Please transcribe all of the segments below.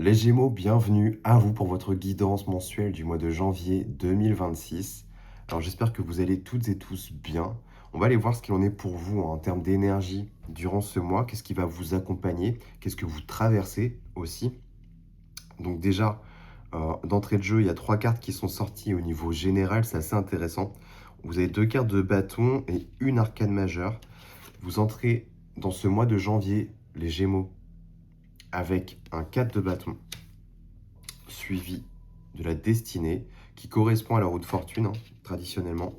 Les Gémeaux, bienvenue à vous pour votre guidance mensuelle du mois de janvier 2026. Alors j'espère que vous allez toutes et tous bien. On va aller voir ce qu'il en est pour vous en termes d'énergie durant ce mois. Qu'est-ce qui va vous accompagner? Qu'est-ce que vous traversez aussi? Donc déjà, d'entrée de jeu, il y a 3 cartes qui sont sorties au niveau général, c'est assez intéressant. Vous avez 2 cartes de bâton et une arcane majeure. Vous entrez dans ce mois de janvier, les Gémeaux, avec un 4 de bâton, suivi de la destinée, qui correspond à la roue de fortune, traditionnellement,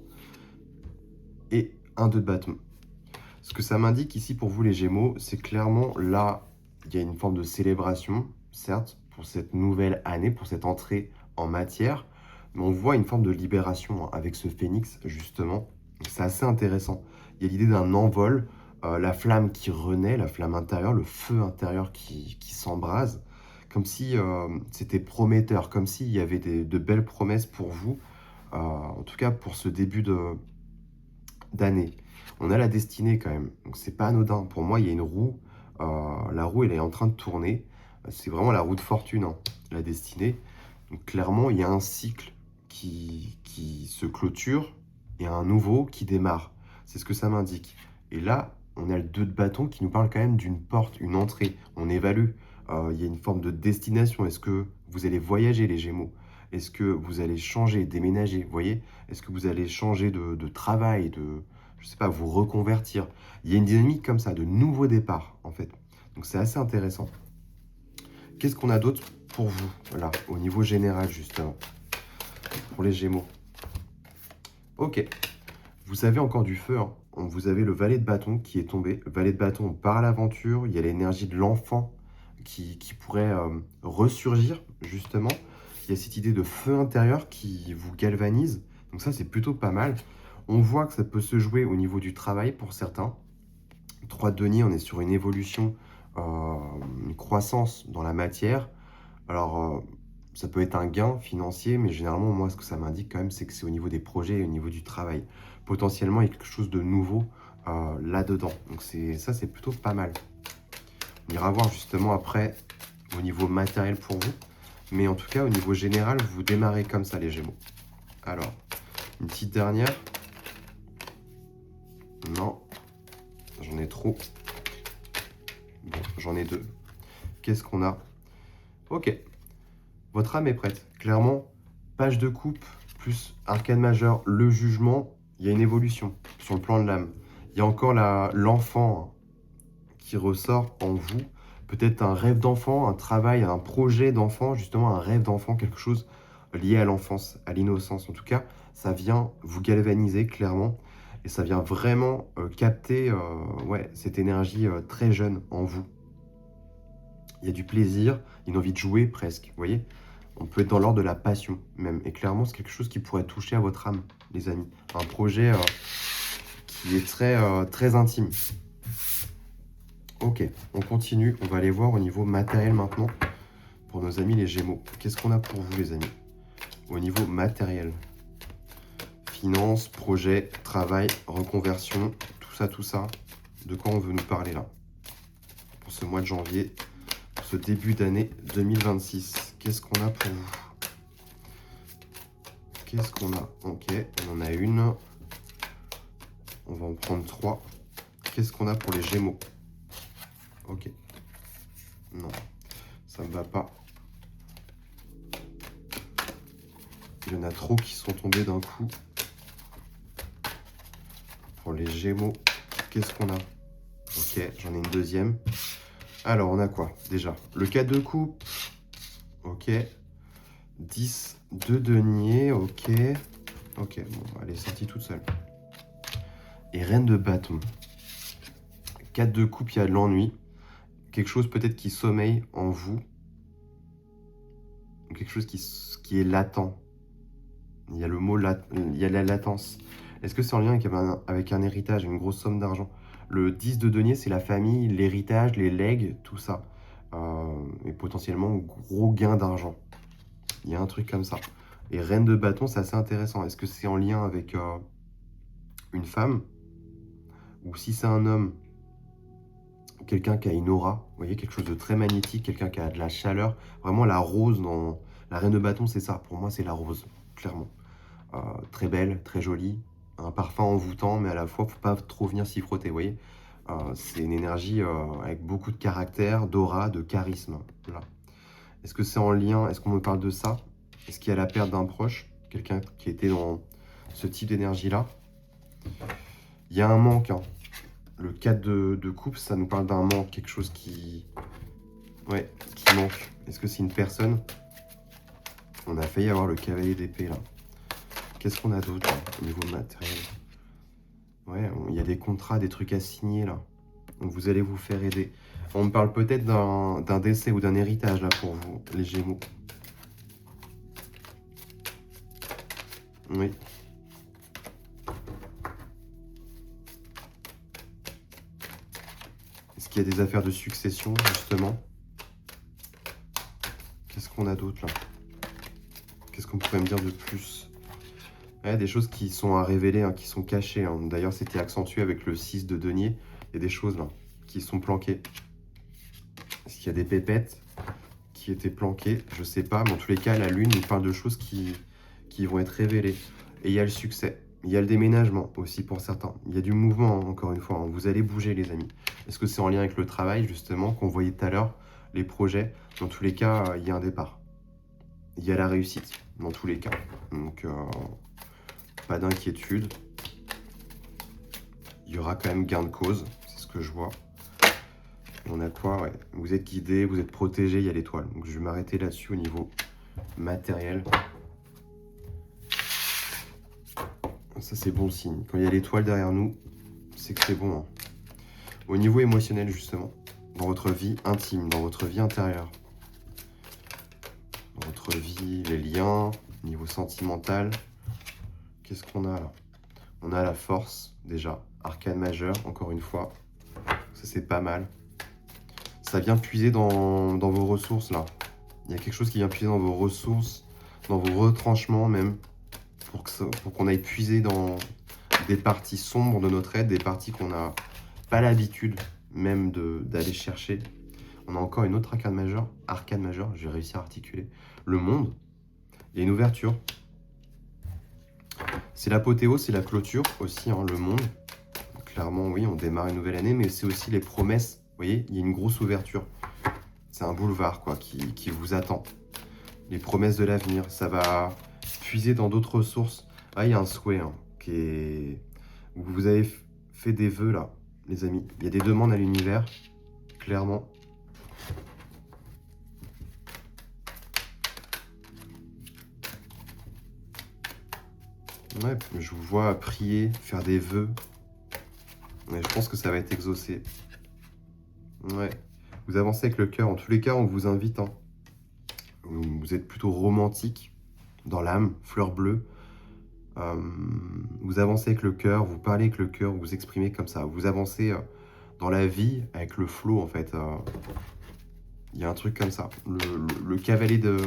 et un 2 de bâton. Ce que ça m'indique ici pour vous les Gémeaux, c'est clairement là, il y a une forme de célébration, certes, pour cette nouvelle année, pour cette entrée en matière, mais on voit une forme de libération avec ce phénix, justement. C'est assez intéressant. Il y a l'idée d'un envol, la flamme qui renaît, la flamme intérieure, le feu intérieur qui s'embrase, comme si c'était prometteur, comme s'il y avait de belles promesses pour vous, en tout cas pour ce début d'année. On a la destinée quand même, donc c'est pas anodin. Pour moi, il y a une roue, la roue, elle est en train de tourner. C'est vraiment la roue de fortune, la destinée. Donc clairement, il y a un cycle qui se clôture et un nouveau qui démarre. C'est ce que ça m'indique. Et là, on a le 2 de bâton qui nous parle quand même d'une porte, une entrée. On évalue. Il y a une forme de destination. Est-ce que vous allez voyager, les Gémeaux? Est-ce que vous allez changer, déménager? Vous voyez? Est-ce que vous allez changer de travail, je sais pas, vous reconvertir? Il y a une dynamique comme ça, de nouveaux départs, en fait. Donc c'est assez intéressant. Qu'est-ce qu'on a d'autre pour vous, là, au niveau général, justement, pour les Gémeaux? Ok, vous avez encore du feu, hein. Vous avez le valet de bâton qui est tombé. Le valet de bâton part à l'aventure. Il y a l'énergie de l'enfant qui pourrait ressurgir, justement. Il y a cette idée de feu intérieur qui vous galvanise. Donc ça, c'est plutôt pas mal. On voit que ça peut se jouer au niveau du travail pour certains. 3 de denier, on est sur une évolution, une croissance dans la matière. Alors, ça peut être un gain financier, mais généralement, moi, ce que ça m'indique quand même, c'est que c'est au niveau des projets et au niveau du travail. Potentiellement, il y a quelque chose de nouveau là-dedans. Donc ça, c'est plutôt pas mal. On ira voir justement après au niveau matériel pour vous. Mais en tout cas, au niveau général, vous démarrez comme ça, les Gémeaux. Alors, une petite dernière. Non, j'en ai trop. Bon, j'en ai 2. Qu'est-ce qu'on a? Ok, votre âme est prête. Clairement, page de coupe plus arcane majeur, le jugement, il y a une évolution sur le plan de l'âme. Il y a encore l'enfant qui ressort en vous. Peut-être un rêve d'enfant, un travail, un projet d'enfant, justement un rêve d'enfant, quelque chose lié à l'enfance, à l'innocence. En tout cas, ça vient vous galvaniser clairement et ça vient vraiment capter ouais, cette énergie très jeune en vous. Il y a du plaisir, une envie de jouer presque, vous voyez? On peut être dans l'ordre de la passion même. Et clairement, c'est quelque chose qui pourrait toucher à votre âme, les amis. Un projet qui est très intime. Ok, on continue. On va aller voir au niveau matériel maintenant pour nos amis les Gémeaux. Qu'est-ce qu'on a pour vous, les amis? Au niveau matériel. Finances, projet, travail, reconversion, tout ça. De quoi on veut nous parler là? Pour ce mois de janvier, pour ce début d'année 2026. Qu'est-ce qu'on a pour vous? Qu'est-ce qu'on a? Ok, on en a une. On va en prendre 3. Qu'est-ce qu'on a pour les Gémeaux? Ok. Non, ça ne va pas. Il y en a trop qui sont tombés d'un coup. Pour les Gémeaux, qu'est-ce qu'on a? Ok, j'en ai une deuxième. Alors, on a quoi déjà? Le 4 de coupe. Ok. 10 de denier. Ok. Ok, bon, elle est sortie toute seule. Et reine de bâton. 4 de coupe, il y a de l'ennui. Quelque chose peut-être qui sommeille en vous. Quelque chose qui est latent. Il y a le mot, il y a la latence. Est-ce que c'est en lien avec un héritage, une grosse somme d'argent? Le 10 de denier, c'est la famille, l'héritage, les legs, tout ça. Et potentiellement, gros gain d'argent. Il y a un truc comme ça. Et reine de bâton, c'est assez intéressant. Est-ce que c'est en lien avec une femme? Ou si c'est un homme, quelqu'un qui a une aura, vous voyez, quelque chose de très magnétique, quelqu'un qui a de la chaleur. Vraiment la rose dans la reine de bâton, c'est ça. Pour moi, c'est la rose, clairement. Très belle, très jolie, un parfum envoûtant, mais à la fois, faut pas trop venir s'y frotter, vous voyez. C'est une énergie avec beaucoup de caractère, d'aura, de charisme. Voilà. Est-ce que c'est en lien? Est-ce qu'on me parle de ça? Est-ce qu'il y a la perte d'un proche? Quelqu'un qui était dans ce type d'énergie-là? Il y a un manque, hein. Le 4 de coupe, ça nous parle d'un manque, quelque chose qui... Ouais, qui manque. Est-ce que c'est une personne? On a failli avoir le cavalier d'épée, là. Qu'est-ce qu'on a d'autre, là, au niveau matériel? Ouais, il y a des contrats, des trucs à signer, là. Donc vous allez vous faire aider. On me parle peut-être d'un décès ou d'un héritage, là, pour vous, les Gémeaux. Oui. Est-ce qu'il y a des affaires de succession, justement? Qu'est-ce qu'on a d'autre, là? Qu'est-ce qu'on pourrait me dire de plus? Ouais, des choses qui sont à révéler, hein, qui sont cachées, hein. D'ailleurs, c'était accentué avec le 6 de denier. Il y a des choses, là, qui sont planquées. Est-ce qu'il y a des pépettes qui étaient planquées? Je sais pas, mais en tous les cas, la lune nous parle de choses qui vont être révélées. Et il y a le succès. Il y a le déménagement aussi pour certains. Il y a du mouvement, hein, encore une fois, hein. Vous allez bouger, les amis. Est-ce que c'est en lien avec le travail, justement, qu'on voyait tout à l'heure, les projets? Dans tous les cas, il y a un départ. Il y a la réussite, dans tous les cas. Donc, pas d'inquiétude. Il y aura quand même gain de cause, c'est ce que je vois. Et on a quoi? Ouais. Vous êtes guidé, vous êtes protégé, il y a l'étoile. Donc, je vais m'arrêter là-dessus au niveau matériel. Ça, c'est bon signe. Quand il y a l'étoile derrière nous, c'est que c'est bon, hein. Au niveau émotionnel, justement, dans votre vie intime, dans votre vie intérieure, dans votre vie, les liens, niveau sentimental, qu'est-ce qu'on a là? On a la force, déjà, arcane majeur, encore une fois. Ça, c'est pas mal. Ça vient puiser dans vos ressources, là. Il y a quelque chose qui vient puiser dans vos ressources, dans vos retranchements, même, pour qu'on aille puiser dans des parties sombres de notre être, des parties qu'on n'a pas l'habitude même d'aller chercher. On a encore une autre arcane majeure, j'ai réussi à articuler. Le monde, il y a une ouverture. C'est l'apothéose, c'est la clôture aussi, hein, le monde. Clairement, oui, on démarre une nouvelle année, mais c'est aussi les promesses. Vous voyez, il y a une grosse ouverture. C'est un boulevard, quoi, qui vous attend. Les promesses de l'avenir, ça va puiser dans d'autres ressources. Ah, il y a un souhait, hein, qui est... Vous avez fait des vœux, là, les amis. Il y a des demandes à l'univers, clairement. Ouais, je vous vois prier, faire des vœux. Ouais, je pense que ça va être exaucé. Ouais. Vous avancez avec le cœur. En tous les cas, on vous invite, hein. Vous êtes plutôt romantique dans l'âme, fleur bleue. Vous avancez avec le cœur, vous parlez avec le cœur, vous exprimez comme ça. Vous avancez dans la vie avec le flow, en fait. Il y a un truc comme ça. Le cavalier de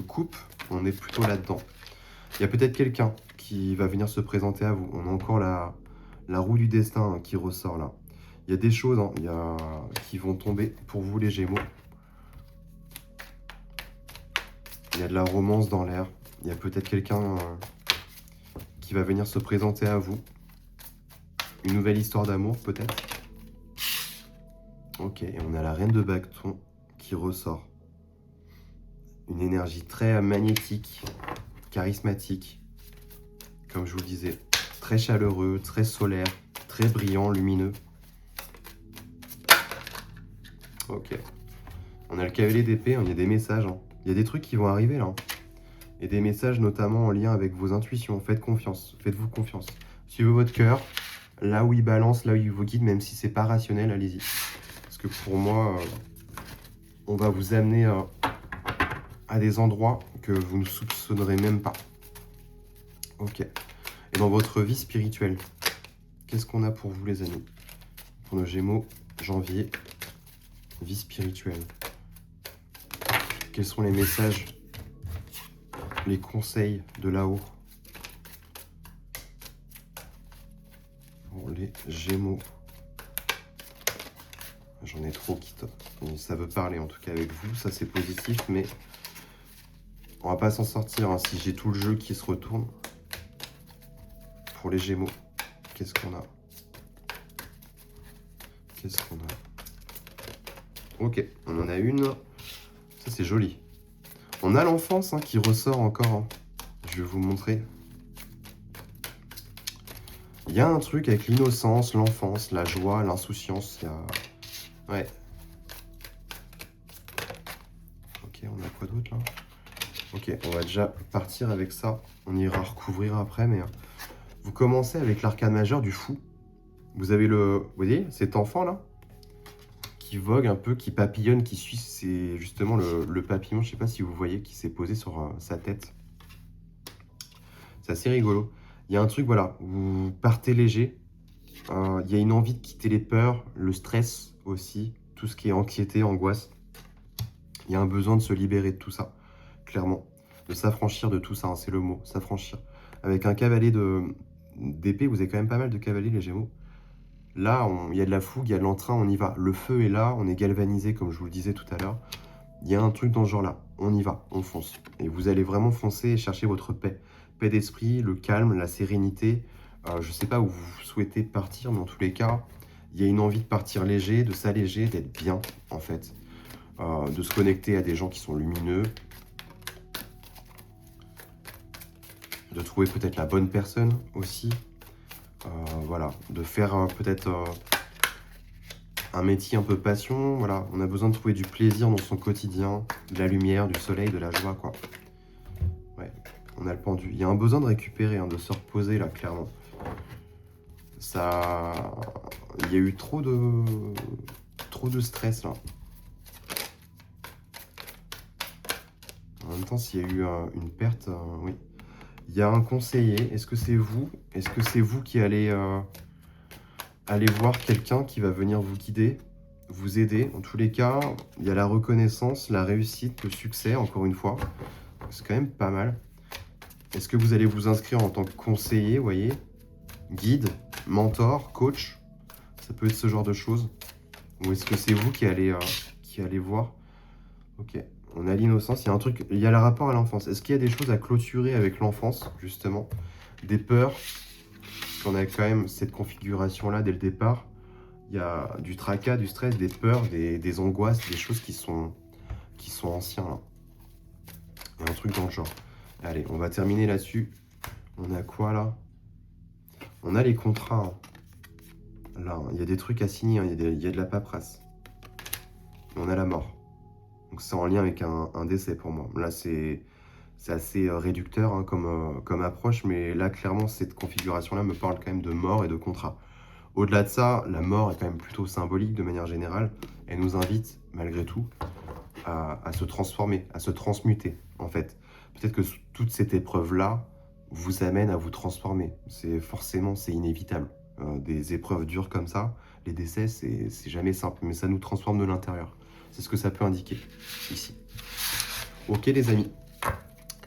coupe, on est plutôt là-dedans. Il y a peut-être quelqu'un qui va venir se présenter à vous. On a encore la roue du destin, hein, qui ressort là. Il y a des choses, hein, qui vont tomber pour vous, les Gémeaux. Il y a de la romance dans l'air. Il y a peut-être quelqu'un qui va venir se présenter à vous. Une nouvelle histoire d'amour, peut-être. Ok, et on a la reine de bâton qui ressort. Une énergie très magnétique, charismatique. Comme je vous le disais, très chaleureux, très solaire, très brillant, lumineux. Ok. On a le cavalier d'épée, hein, il y a des messages, hein. Il y a des trucs qui vont arriver là, hein. Et des messages notamment en lien avec vos intuitions. Faites confiance, faites-vous confiance. Suivez votre cœur, là où il balance, là où il vous guide, même si c'est pas rationnel, allez-y. Parce que pour moi, on va vous amener à des endroits que vous ne soupçonnerez même pas. Ok. Et dans votre vie spirituelle, qu'est-ce qu'on a pour vous, les amis? Pour nos Gémeaux, janvier, vie spirituelle. Quels sont les messages, les conseils de là-haut pour les Gémeaux? J'en ai trop qui... Ça veut parler en tout cas avec vous, ça c'est positif, mais on va pas s'en sortir hein, si j'ai tout le jeu qui se retourne. Pour les Gémeaux, qu'est-ce qu'on a? Qu'est-ce qu'on a? Ok, on en a une. Ça c'est joli. On a l'enfance hein, qui ressort encore. Hein. Je vais vous montrer. Il y a un truc avec l'innocence, l'enfance, la joie, l'insouciance. Il y a... Ouais. Ok, on a quoi d'autre là? Ok, on va déjà partir avec ça. On ira recouvrir après, mais... Vous commencez avec l'arcane majeur du fou. Vous avez le... Vous voyez, cet enfant là qui vogue un peu, qui papillonne, qui suit, c'est justement le papillon, je sais pas si vous voyez, qui s'est posé sur sa tête. C'est assez rigolo. Il y a un truc, voilà, vous partez léger. Il y a une envie de quitter les peurs, le stress aussi, tout ce qui est anxiété, angoisse. Il y a un besoin de se libérer de tout ça, clairement. De s'affranchir de tout ça, hein, c'est le mot, s'affranchir. Avec un cavalier d'épée, vous avez quand même pas mal de cavaliers, les Gémeaux. Là, il y a de la fougue, il y a de l'entrain, on y va. Le feu est là, on est galvanisé, comme je vous le disais tout à l'heure. Il y a un truc dans ce genre-là. On y va, on fonce. Et vous allez vraiment foncer et chercher votre paix. Paix d'esprit, le calme, la sérénité. Je ne sais pas où vous souhaitez partir, mais en tous les cas, il y a une envie de partir léger, de s'alléger, d'être bien, en fait. De se connecter à des gens qui sont lumineux. De trouver peut-être la bonne personne aussi. Voilà, de faire peut-être un métier un peu passion. Voilà, on a besoin de trouver du plaisir dans son quotidien, de la lumière, du soleil, de la joie, quoi. Ouais, on a le pendu. Il y a un besoin de récupérer, hein, de se reposer, là, clairement. Ça... Il y a eu trop de stress, là. En même temps, s'il y a eu une perte, oui. Il y a un conseiller. Est-ce que c'est vous? Est-ce que c'est vous qui allez... Allez voir quelqu'un qui va venir vous guider, vous aider. En tous les cas, il y a la reconnaissance, la réussite, le succès, encore une fois. C'est quand même pas mal. Est-ce que vous allez vous inscrire en tant que conseiller, vous voyez? Guide, mentor, coach? Ça peut être ce genre de choses. Ou est-ce que c'est vous qui allez voir? Ok, on a l'innocence. Il y a un truc, il y a le rapport à l'enfance. Est-ce qu'il y a des choses à clôturer avec l'enfance, justement? Des peurs? On a quand même cette configuration-là dès le départ. Il y a du tracas, du stress, des peurs, des angoisses, des choses qui sont anciens. Là. Il y a un truc dans le genre. Allez, on va terminer là-dessus. On a quoi là? On a les contrats. Hein. Là, il y a des trucs à signer, hein. Il y a de la paperasse. On a la mort. Donc c'est en lien avec un décès pour moi. Là, c'est assez réducteur hein, comme approche, mais là, clairement, cette configuration-là me parle quand même de mort et de contrat. Au-delà de ça, la mort est quand même plutôt symbolique de manière générale. Elle nous invite, malgré tout, à se transformer, à se transmuter, en fait. Peut-être que toute cette épreuve-là vous amène à vous transformer. C'est inévitable. Des épreuves dures comme ça, les décès, c'est jamais simple, mais ça nous transforme de l'intérieur. C'est ce que ça peut indiquer, ici. Ok, les amis.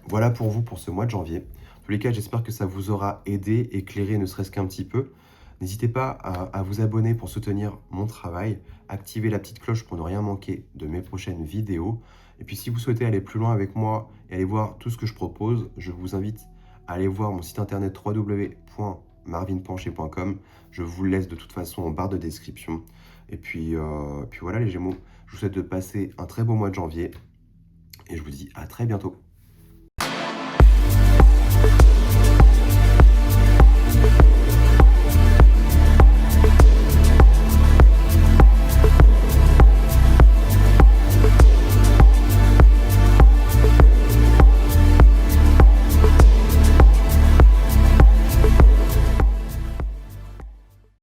Voilà pour vous pour ce mois de janvier. En tous les cas, j'espère que ça vous aura aidé, éclairé, ne serait-ce qu'un petit peu. N'hésitez pas à vous abonner pour soutenir mon travail, activer la petite cloche pour ne rien manquer de mes prochaines vidéos. Et puis si vous souhaitez aller plus loin avec moi et aller voir tout ce que je propose, je vous invite à aller voir mon site internet www.marvinpenché.com. Je vous le laisse de toute façon en barre de description. Et puis voilà les Gémeaux, je vous souhaite de passer un très beau mois de janvier et je vous dis à très bientôt.